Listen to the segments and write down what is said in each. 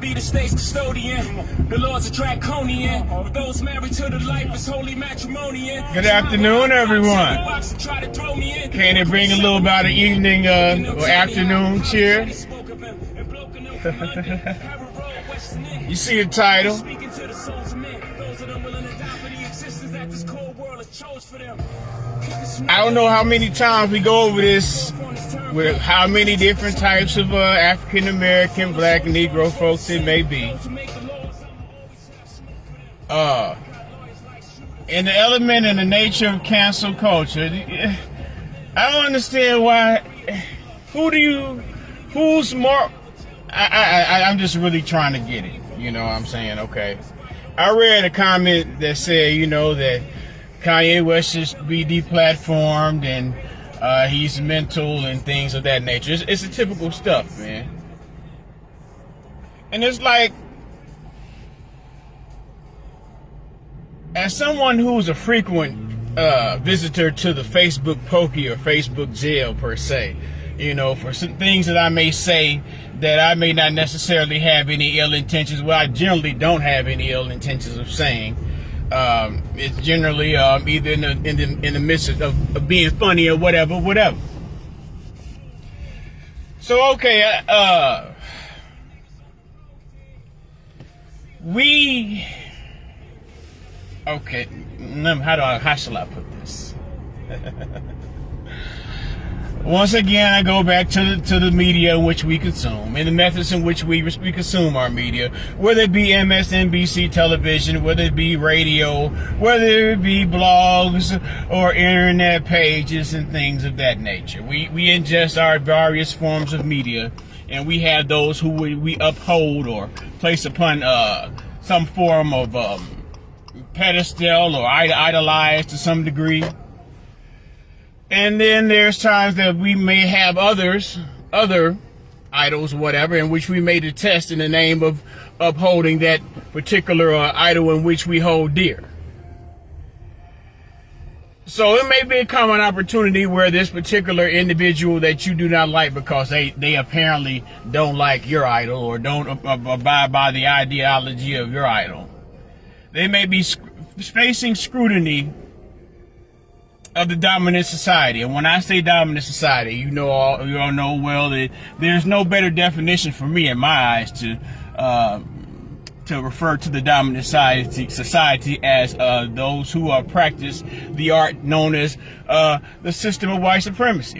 be the state's custodian. The laws are draconian. But those married to the life is holy matrimonian. Good afternoon, everyone. Can they bring a little about an evening or afternoon cheer? You see the title. I don't know how many times we go over this with how many different types of African American, Black, Negro folks it may be. In the element and the nature of cancel culture, I don't understand why. Who's more? I'm just really trying to get it. You know what I'm saying? Okay. I read a comment that said, that Kanye West should be deplatformed and he's mental and things of that nature. It's the typical stuff, man. And it's like, as someone who's a frequent visitor to the Facebook pokey or Facebook jail per se, for some things that I may say that I may not necessarily have any ill intentions. Well, I generally don't have any ill intentions of saying. It's generally either in the midst of being funny or whatever. So okay, how shall I put this? Once again, I go back to the media in which we consume, and the methods in which we consume our media, whether it be MSNBC television, whether it be radio, whether it be blogs or internet pages and things of that nature. We ingest our various forms of media, and we have those who we uphold or place upon some form of pedestal or idolize to some degree. And then there's times that we may have other idols, whatever, in which we may detest in the name of upholding that particular idol in which we hold dear. So it may become an opportunity where this particular individual that you do not like because they apparently don't like your idol or don't abide by the ideology of your idol, they may be facing scrutiny of the dominant society. And when I say dominant society, you all know well that there's no better definition for me in my eyes to refer to the dominant society as those who practice the art known as the system of white supremacy.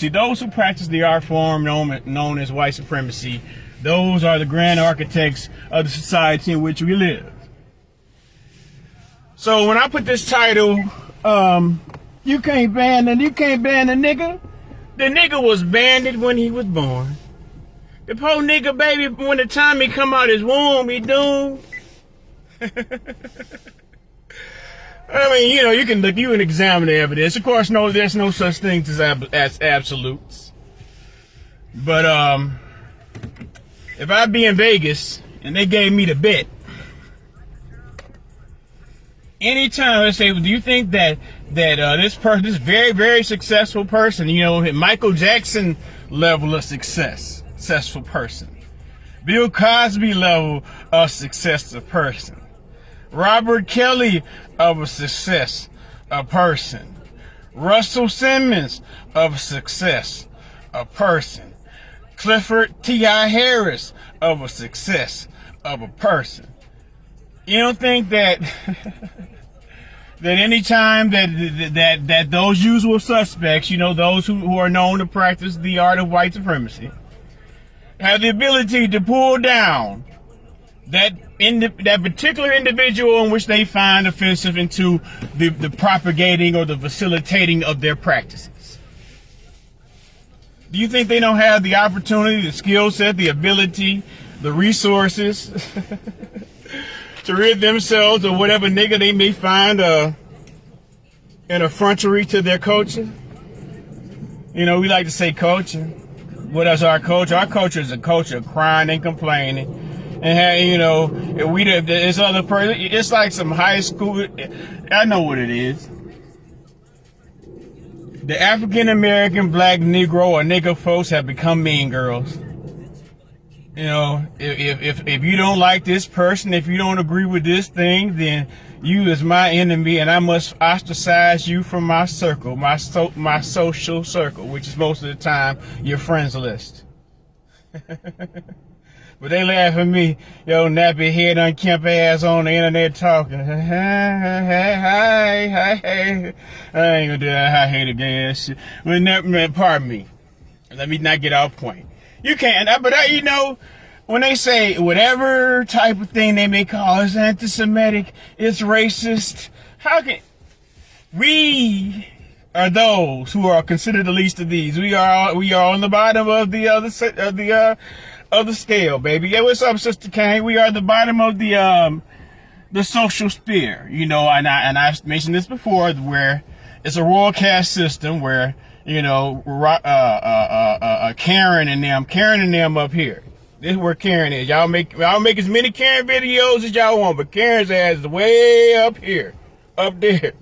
Those who practice the art form known as white supremacy, those are the grand architects of the society in which we live. So when I put this title, you can't ban the nigga. The nigga was banned when he was born. The poor nigga baby, when the time he come out his womb, he doomed. I mean, you can examine the evidence. Of course, no, there's no such thing as absolutes. But if I be in Vegas and they gave me the bet, anytime they say, do you think that this very, very successful person, Michael Jackson level of successful person, Bill Cosby level of successful person, Robert Kelly of a success a person, Russell Simmons of success a person, Clifford T.I. Harris of a success of a person. You don't think that that any time that those usual suspects, those who are known to practice the art of white supremacy, have the ability to pull down that particular individual in which they find offensive into the propagating or the facilitating of their practices? Do you think they don't have the opportunity, the skill set, the ability, the resources to rid themselves of whatever nigga they may find in effrontery to their culture? We like to say culture. What is our culture? Our culture is a culture of crying and complaining. And this other person, it's like some high school. I know what it is. The African American, Black, Negro, or nigger folks have become mean girls. And You know, if you don't like this person, if you don't agree with this thing, then you is my enemy, and I must ostracize you from my circle, my social circle, which is most of the time your friends list. But they laugh at me, yo, nappy head, unkempt ass on the internet talking. Hey. I ain't gonna do that. I hate again. Shit. Man, pardon me. Let me not get off point. You can't, but you know, when they say whatever type of thing they may call is anti-Semitic, it's racist, how can we are those who are considered the least of these? We are on the bottom of the scale, baby. Yeah, what's up, Sister Kane? We are the bottom of the social sphere, you know, and I've mentioned this before, where it's a royal caste system where, you know, Karen and them up here. This is where Karen is. Y'all make as many Karen videos as y'all want, but Karen's ass is way up here, up there.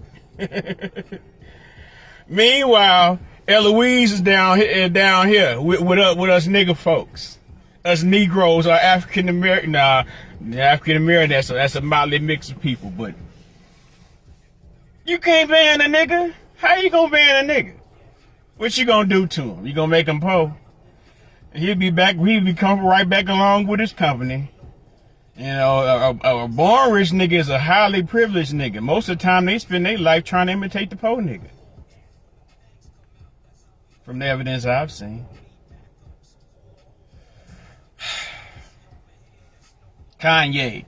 Meanwhile, Eloise is down here with us nigga folks, us Negroes, or African American. Nah, African American. That's a motley mix of people. But you can't ban a nigga. How you gonna ban a nigga? What you gonna do to him? You gonna make him poor? He'll be come right back along with his company. You know, a born rich nigga is a highly privileged nigga. Most of the time they spend their life trying to imitate the poor nigga. From the evidence I've seen. Kanye.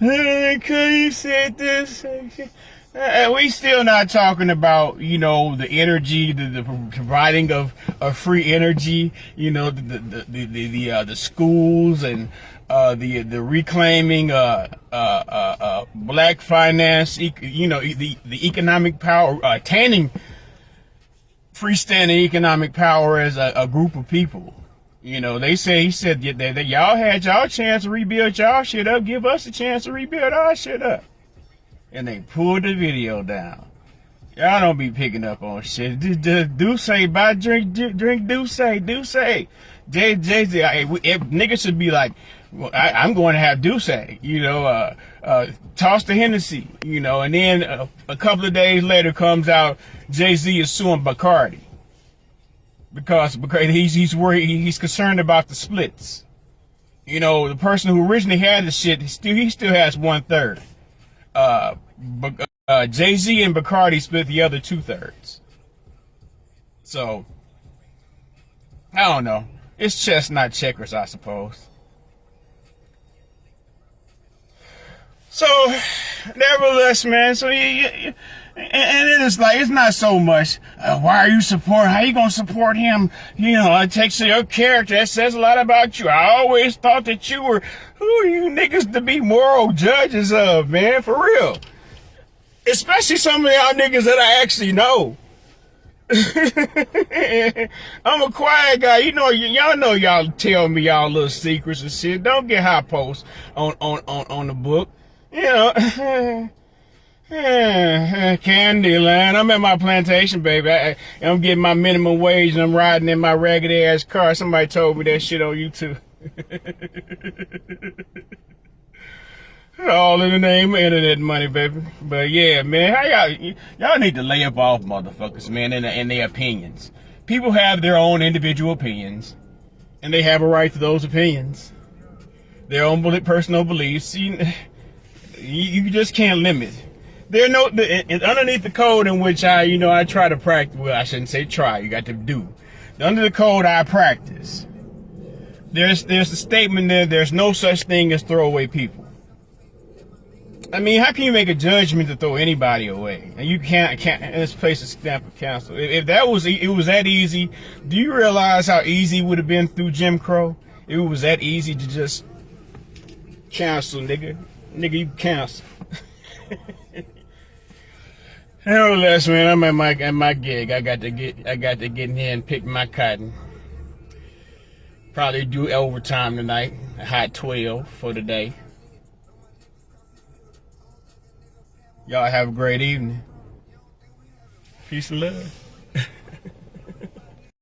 Kanye said this. We still not talking about, you know, the energy, the providing of free energy, you know, the schools and the reclaiming black finance, you know, the economic power, attaining freestanding economic power as a group of people. You know, he said that y'all had y'all chance to rebuild y'all shit up. Give us a chance to rebuild our shit up. And they pulled the video down. Y'all don't be picking up on shit. Douce, buy drink Douce. Jay-Z, niggas should be like, well, I'm going to have Douce, you know, toss the Hennessy, you know, and then a couple of days later comes out, Jay-Z is suing Bacardi. Because he's worried, he's concerned about the splits. You know, the person who originally had the shit, he still has 1/3. Jay-Z and Bacardi split the other 2/3. So, I don't know. It's chess, not checkers, I suppose. So, nevertheless, man, so and then it's like, it's not so much, why are you supporting, how you gonna support him? You know, it takes your character, that says a lot about you. I always thought that you were, who are you niggas to be moral judges of, man, for real? Especially some of y'all niggas that I actually know. I'm a quiet guy. You know, y'all know y'all tell me y'all little secrets and shit. Don't get high posts on the book. You know, Candyland. I'm at my plantation, baby. I'm getting my minimum wage and I'm riding in my ragged ass car. Somebody told me that shit on YouTube. All in the name of internet money, baby. But yeah, man, how y'all need to lay up off motherfuckers, man, and their opinions. People have their own individual opinions, and they have a right to those opinions. Their own personal beliefs. You just can't limit. Underneath the code in which I try to practice. Well, I shouldn't say try. You got to do. Under the code I practice, there's a statement there. There's no such thing as throwaway people. I mean, how can you make a judgment to throw anybody away? And you can't this place is stamp of counsel. If it was that easy, do you realize how easy it would have been through Jim Crow? If it was that easy to just cancel, nigga, you cancel. Nevertheless, man, I'm at my gig. I got to get in here and pick my cotton. Probably do overtime tonight. A hot 12 for the day. Y'all have a great evening. Peace and love.